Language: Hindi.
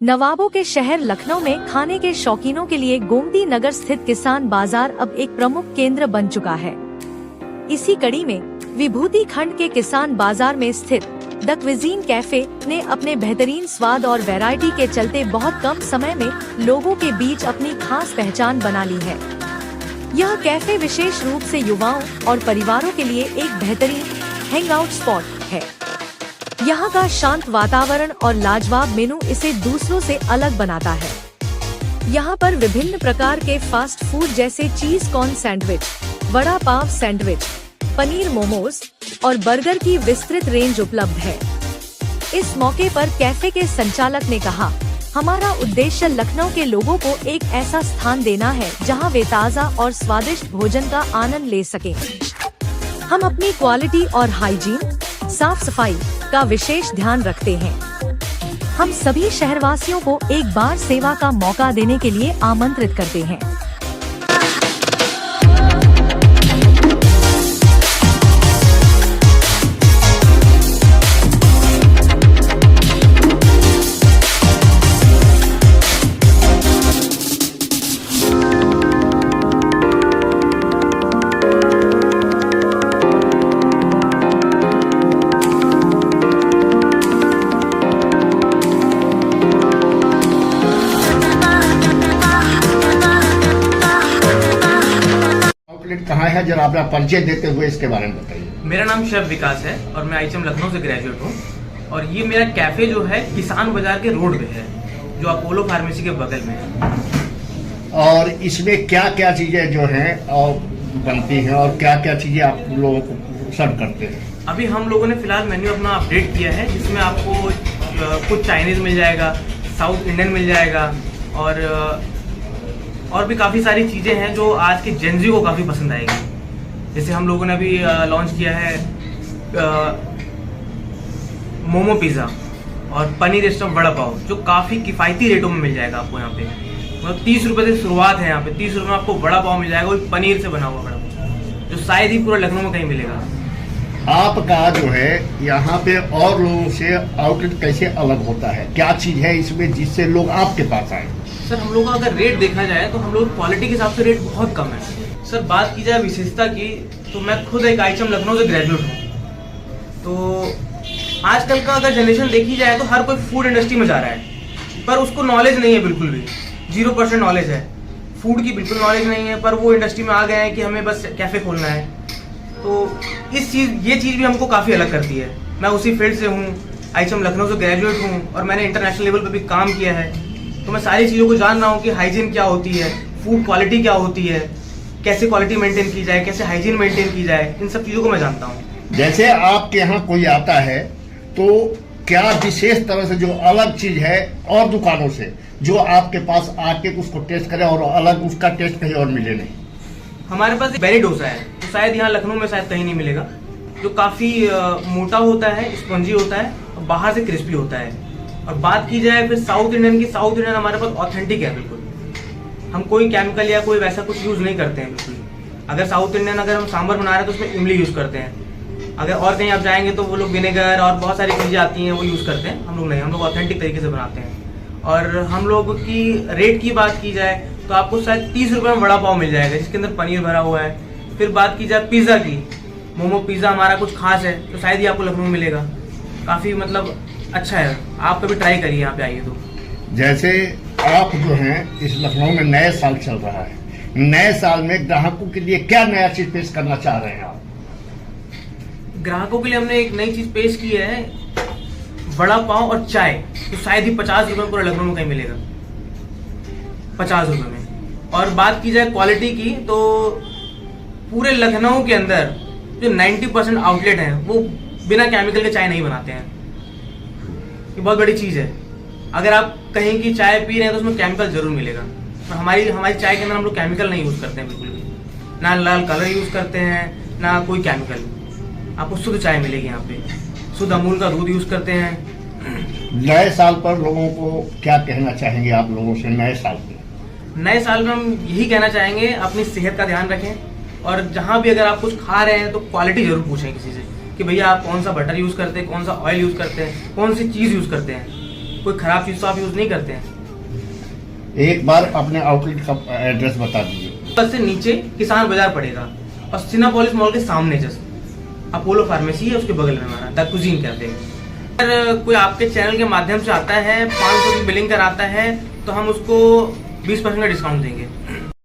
नवाबों के शहर लखनऊ में खाने के शौकीनों के लिए गोमती नगर स्थित किसान बाजार अब एक प्रमुख केंद्र बन चुका है। इसी कड़ी में विभूति खंड के किसान बाजार में स्थित द क्विजीन कैफे ने अपने बेहतरीन स्वाद और वैरायटी के चलते बहुत कम समय में लोगों के बीच अपनी खास पहचान बना ली है। यह कैफे विशेष रूप से युवाओं और परिवारों के लिए एक बेहतरीन हैंगआउट स्पॉट है। यहाँ का शांत वातावरण और लाजवाब मेनू इसे दूसरों से अलग बनाता है। यहाँ पर विभिन्न प्रकार के फास्ट फूड जैसे cheese corn sandwich, vada pav sandwich, paneer momos और बर्गर की विस्तृत रेंज उपलब्ध है। इस मौके पर कैफे के संचालक ने कहा, हमारा उद्देश्य लखनऊ के लोगों को एक ऐसा स्थान देना है जहां वे ताज़ा और स्वादिष्ट भोजन का आनंद ले सकें। हम अपनी क्वालिटी और हाइजीन, साफ सफाई का विशेष ध्यान रखते हैं। हम सभी शहरवासियों को एक बार सेवा का मौका देने के लिए आमंत्रित करते हैं। कहाँ है, जरा अपना परिचय देते हुए इसके बारे में बताइए। मेरा नाम शेफ विकास है और मैं आईएचएम लखनऊ से ग्रेजुएट हूँ। और ये मेरा कैफे जो है किसान बाजार के रोड पे है, जो अपोलो फार्मेसी के बगल में है। और इसमें क्या क्या चीजें जो हैं और बनती हैं और क्या क्या चीजें आप लोगों को सर्व करते हैं? अभी हम लोगों ने फिलहाल मेन्यू अपना अपडेट किया है, जिसमें आपको कुछ चाइनीज मिल जाएगा, साउथ इंडियन मिल जाएगा और भी काफ़ी सारी चीज़ें हैं जो आज के जेनजी को काफ़ी पसंद आएगी। जैसे हम लोगों ने अभी लॉन्च किया है मोमो पिज़्ज़ा और पनीर स्टफ वड़ा पाव, जो काफ़ी किफ़ायती रेटों में मिल जाएगा आपको यहाँ पे। मतलब 30 रुपये से शुरुआत है यहाँ पे। 30 रुपये में आपको वड़ा पाव मिल जाएगा, वो पनीर से बना हुआ वड़ा पाव, जो शायद ही पूरा लखनऊ में कहीं मिलेगा। आपका जो है यहाँ पे और लोगों से आउटलेट कैसे अलग होता है? क्या चीज़ है इसमें जिससे लोग आपके पास आए? सर, हम लोग का अगर रेट देखा जाए तो हम लोग क्वालिटी के हिसाब से रेट बहुत कम है। सर, बात की जाए विशेषता की, तो मैं खुद एक आईएचएम लखनऊ से ग्रेजुएट हूँ। तो आजकल का अगर जनरेशन देखी जाए तो हर कोई फूड इंडस्ट्री में जा रहा है, पर उसको नॉलेज नहीं है, बिल्कुल भी 0% नॉलेज है। फूड की बिल्कुल नॉलेज नहीं है, पर वो इंडस्ट्री में आ गए हैं कि हमें बस कैफ़े खोलना है। तो ये चीज़ भी हमको काफ़ी अलग करती है। मैं उसी फील्ड से हूँ, आईएचएम लखनऊ से ग्रेजुएट हूँ और मैंने इंटरनेशनल लेवल पर भी काम किया है। तो मैं सारी चीज़ों को जान रहा हूँ कि हाइजीन क्या होती है, फूड क्वालिटी क्या होती है, कैसे क्वालिटी मेंटेन की जाए, कैसे हाइजीन मेंटेन की जाए, इन सब चीज़ों को मैं जानता हूँ। जैसे आपके यहाँ कोई आता है तो क्या विशेष तरह से जो अलग चीज़ है और दुकानों से जो आपके पास आके उसको टेस्ट करे और अलग उसका टेस्ट कहीं और मिले नहीं? हमारे पास बेरी डोसा है, तो शायद यहाँ लखनऊ में शायद कहीं नहीं मिलेगा, जो काफ़ी मोटा होता है, स्पंजी होता है और बाहर से क्रिस्पी होता है। और बात की जाए फिर साउथ इंडियन की, साउथ इंडियन हमारे पास ऑथेंटिक है बिल्कुल। हम कोई केमिकल या कोई वैसा कुछ यूज़ नहीं करते हैं बिल्कुल। अगर साउथ इंडियन अगर हम सांभर बना रहे हैं तो उसमें इमली यूज़ करते हैं। अगर और कहीं आप जाएंगे तो वो लोग विनेगर और बहुत सारी चीज़ें आती हैं वो यूज़ करते हैं। हम लोग नहीं, हम लोग ऑथेंटिक तरीके से बनाते हैं। और हम लोग की रेट की बात की जाए तो आपको शायद 30 रुपये में वड़ा पाव मिल जाएगा, जिसके अंदर पनीर भरा हुआ है। फिर बात की जाए पिज़्ज़ा की, मोमो पिज़्ज़ा हमारा कुछ खास है, तो शायद ही आपको लखनऊ में मिलेगा। काफ़ी मतलब अच्छा है, आप कभी ट्राई करिए यहाँ पे आइए तो। जैसे आप जो हैं इस लखनऊ में नए साल चल रहा है, नए साल में ग्राहकों के लिए क्या नया चीज पेश करना चाह रहे हैं आप? ग्राहकों के लिए हमने एक नई चीज पेश की है, वड़ा पाव और चाय, तो शायद ही 50 रुपये में पूरा लखनऊ में कहीं मिलेगा, 50 रुपये में। और बात की जाए क्वालिटी की, तो पूरे लखनऊ के अंदर जो 90% आउटलेट हैं वो बिना केमिकल के चाय नहीं बनाते हैं। ये बहुत बड़ी चीज़ है। अगर आप कहीं की चाय पी रहे हैं तो उसमें केमिकल जरूर मिलेगा। तो हमारी चाय के अंदर हम लोग केमिकल नहीं यूज़ करते हैं बिल्कुल भी, ना लाल कलर यूज़ करते हैं ना कोई केमिकल। आपको शुद्ध चाय मिलेगी यहाँ पे, शुद्ध अमूल का दूध यूज़ करते हैं। नए साल पर लोगों को क्या कहना चाहेंगे आप लोगों से? नए साल पे, नए साल में हम यही कहना चाहेंगे, अपनी सेहत का ध्यान रखें और जहाँ भी अगर आप कुछ खा रहे हैं तो क्वालिटी जरूर पूछें किसी से कि भैया आप कौन सा बटर यूज़ करते हैं, कौन सा ऑयल यूज़ करते हैं, कौन सी चीज़ यूज़ करते हैं। कोई खराब चीज तो आप यूज नहीं करते हैं। एक बार अपने आउटलेट का एड्रेस बता दीजिए। बस से नीचे किसान बाजार पड़ेगा और सिनेपोलिस मॉल के सामने जस्ट अपोलो फार्मेसी है, उसके बगल में हमारा द कुजीन कैफे। अगर कोई आपके चैनल के माध्यम से आता है, 500 की बिलिंग कराता है, तो हम उसको 20% का डिस्काउंट देंगे।